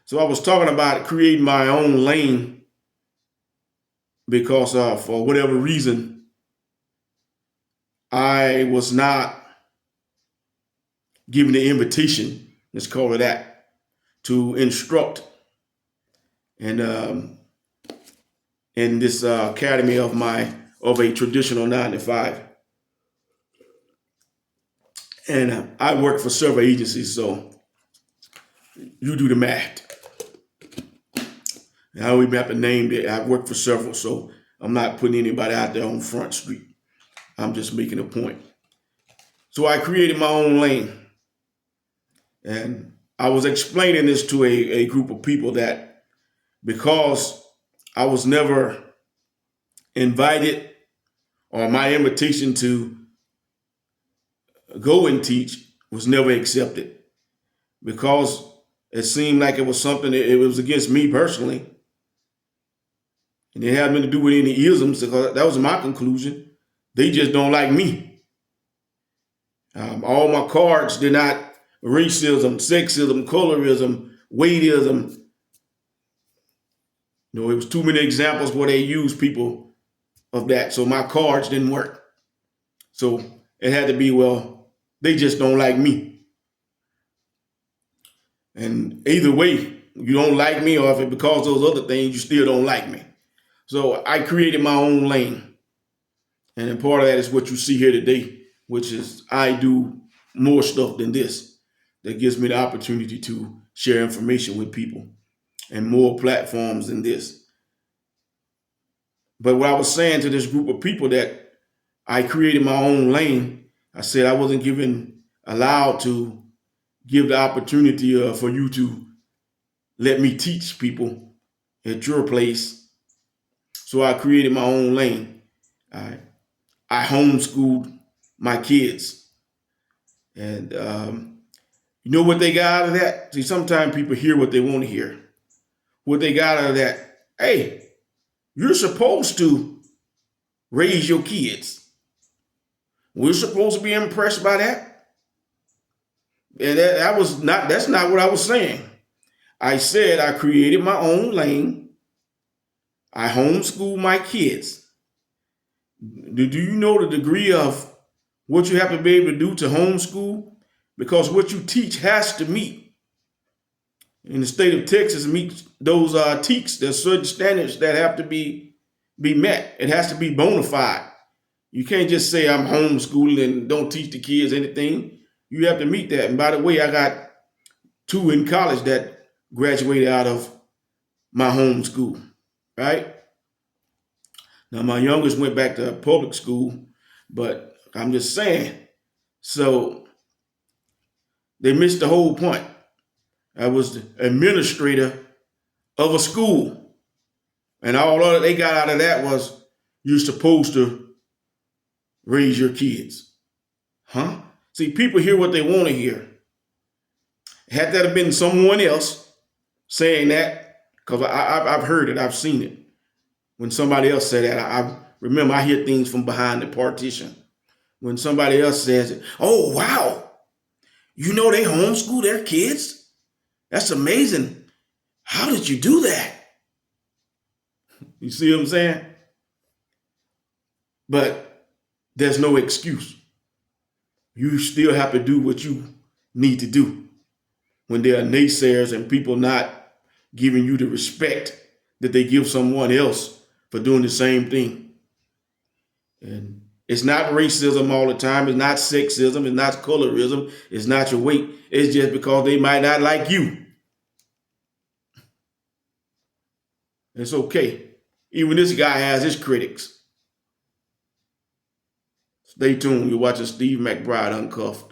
So I was talking about creating my own lane because for whatever reason, I was not given the invitation, let's call it that, to instruct and in this academy of a traditional 9 to 5. And I work for several agencies, so you do the math. And I don't even have to name that. I've worked for several, so I'm not putting anybody out there on Front Street. I'm just making a point. So I created my own lane. And I was explaining this to a group of people that because I was never invited or my invitation to go and teach was never accepted because it seemed like it was something that it was against me personally. And it had nothing to do with any isms. Because that was my conclusion. They just don't like me. All my cards did not racism, sexism, colorism, weightism. You know, it was too many examples where they used people of that. So my cards didn't work. So it had to be, well, they just don't like me. And either way, you don't like me, or if it because of those other things, you still don't like me. So I created my own lane. And then part of that is what you see here today, which is I do more stuff than this. That gives me the opportunity to share information with people and more platforms than this. But what I was saying to this group of people that I created my own lane, I said I wasn't allowed to give the opportunity for you to let me teach people at your place. So I created my own lane. I homeschooled my kids. And you know what they got out of that? See, sometimes people hear what they want to hear. What they got out of that, hey, you're supposed to raise your kids. We're supposed to be impressed by that. And that's not what I was saying. I said I created my own lane. I homeschool my kids. Do you know the degree of what you have to be able to do to homeschool? Because what you teach has to meet. In the state of Texas, meet those TEKS. There's certain standards that have to be met. It has to be bona fide. You can't just say I'm homeschooling and don't teach the kids anything. You have to meet that. And by the way, I got 2 in college that graduated out of my home school, right? Now, my youngest went back to public school, but I'm just saying. So they missed the whole point. I was the administrator of a school. And all they got out of that was you're supposed to raise your kids. Huh? See, people hear what they want to hear. Had that have been someone else saying that, because I've heard it, I've seen it. When somebody else said that, I remember I hear things from behind the partition. When somebody else says it, oh, wow, you know they homeschool their kids? That's amazing. How did you do that? You see what I'm saying? But there's no excuse. You still have to do what you need to do. When there are naysayers and people not giving you the respect that they give someone else for doing the same thing. And it's not racism all the time. It's not sexism. It's not colorism. It's not your weight. It's just because they might not like you. It's okay. Even this guy has his critics. Stay tuned. You're watching Steve McBride Uncuffed.